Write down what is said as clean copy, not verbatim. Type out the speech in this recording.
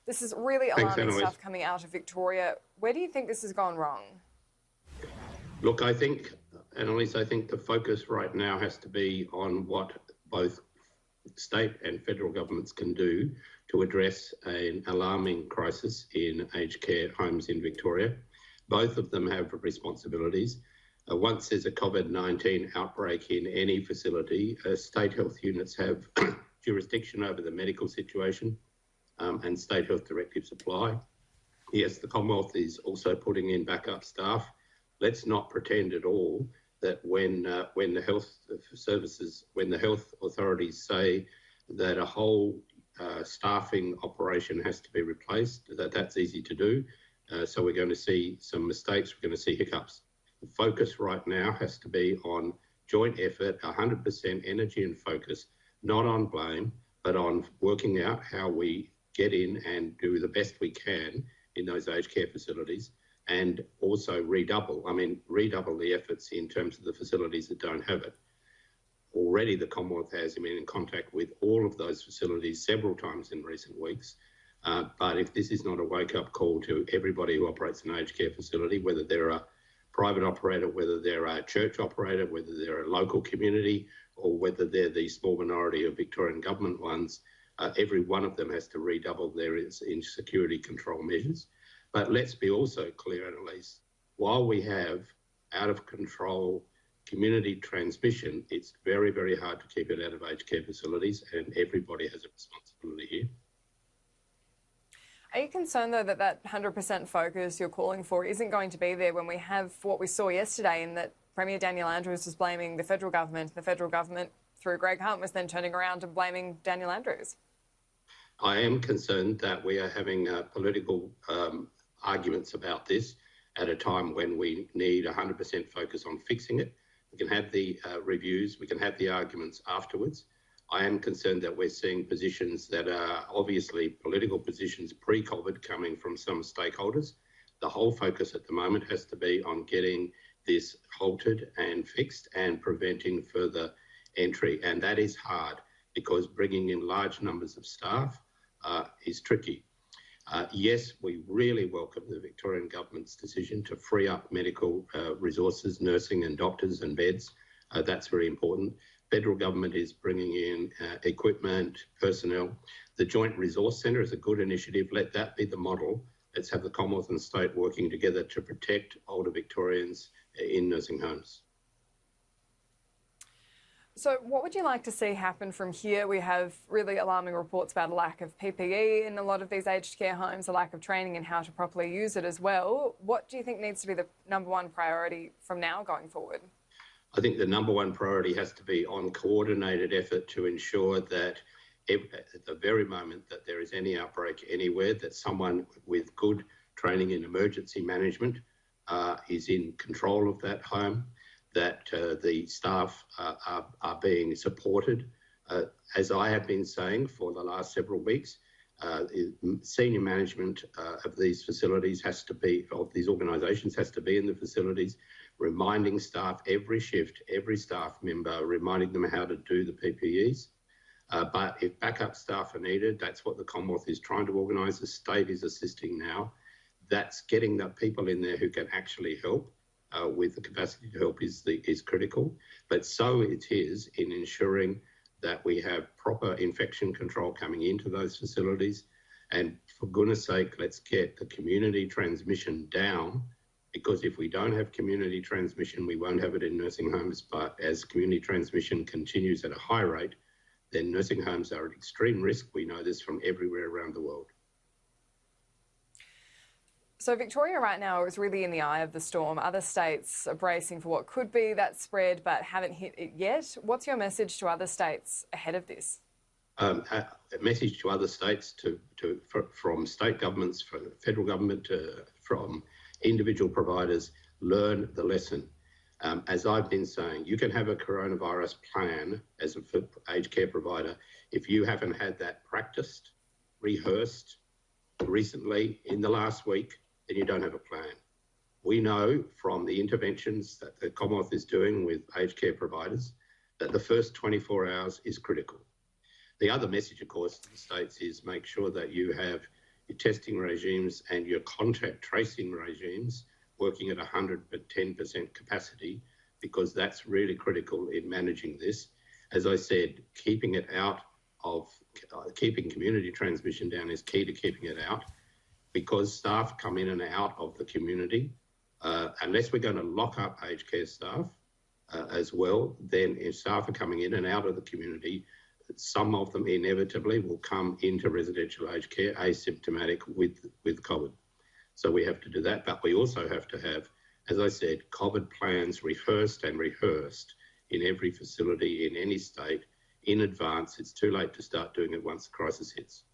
This is really Thanks, alarming Annalise. stuff coming out of Victoria. Where do you think this has gone wrong? Look, I think, Annalise, I think the focus right now has to be on what both state and federal governments can do to address an alarming crisis in aged care homes in Victoria. Both of them have responsibilities. Once there's a COVID-19 outbreak in any facility, state health units have jurisdiction over the medical situation and state health directive supply. Yes, the Commonwealth is also putting in backup staff. Let's not pretend at all that when the health authorities say that a whole staffing operation has to be replaced, that's easy to do. So we're going to see some mistakes, we're going to see hiccups. The focus right now has to be on joint effort, 100% energy and focus, not on blame, but on working out how we get in and do the best we can in those aged care facilities, and also redouble the efforts in terms of the facilities that don't have it. Already the Commonwealth has been in contact with all of those facilities several times in recent weeks. But if this is not a wake-up call to everybody who operates an aged care facility, whether they're a private operator, whether they're a church operator, whether they're a local community, or whether they're the small minority of Victorian government ones, every one of them has to redouble their security control measures. But let's be also clear, Annalise, while we have out of control community transmission, it's very, very hard to keep it out of aged care facilities, and everybody has a responsibility here. Are you concerned, though, that 100% focus you're calling for isn't going to be there when we have what we saw yesterday, in that Premier Daniel Andrews was blaming the federal government, through Greg Hunt, was then turning around and blaming Daniel Andrews? I am concerned that we are having political arguments about this at a time when we need 100% focus on fixing it. We can have the reviews, we can have the arguments afterwards. I am concerned that we're seeing positions that are obviously political positions pre-COVID coming from some stakeholders. The whole focus at the moment has to be on getting this halted and fixed and preventing further entry. And that is hard because bringing in large numbers of staff is tricky. Yes, we really welcome the Victorian government's decision to free up medical resources, nursing and doctors and beds. That's very important. Federal government is bringing in equipment, personnel. The Joint Resource Centre is a good initiative. Let that be the model. Let's have the Commonwealth and state working together to protect older Victorians in nursing homes. So what would you like to see happen from here? We have really alarming reports about a lack of PPE in a lot of these aged care homes, a lack of training in how to properly use it as well. What do you think needs to be the number one priority from now going forward? I think the number one priority has to be on coordinated effort to ensure that at the very moment that there is any outbreak anywhere, that someone with good training in emergency management is in control of that home, that the staff are being supported. As I have been saying for the last several weeks, senior management of these facilities of these organisations has to be in the facilities, reminding staff every shift, every staff member, reminding them how to do the PPEs. But if backup staff are needed, that's what the Commonwealth is trying to organise. The state is assisting now. That's getting the people in there who can actually help with the capacity to help is critical. But so it is in ensuring that we have proper infection control coming into those facilities. And for goodness sake, let's get the community transmission down, because if we don't have community transmission, we won't have it in nursing homes. But as community transmission continues at a high rate, then nursing homes are at extreme risk. We know this from everywhere around the world. So Victoria right now is really in the eye of the storm. Other states are bracing for what could be that spread but haven't hit it yet. What's your message to other states ahead of this? A message to other states, from state governments, from the federal government, from individual providers, learn the lesson. As I've been saying, you can have a coronavirus plan as an aged care provider. If you haven't had that practiced, rehearsed recently in the last week, then you don't have a plan. We know from the interventions that the Commonwealth is doing with aged care providers that the first 24 hours is critical. The other message, of course, to the states is make sure that you have your testing regimes and your contact tracing regimes working at 110% capacity, because that's really critical in managing this. As I said, keeping community transmission down is key to keeping it out, because staff come in and out of the community. Unless we're going to lock up aged care staff as well, then if staff are coming in and out of the community, some of them inevitably will come into residential aged care asymptomatic with COVID. So we have to do that, but we also have to have, as I said, COVID plans rehearsed in every facility in any state in advance. It's too late to start doing it once the crisis hits.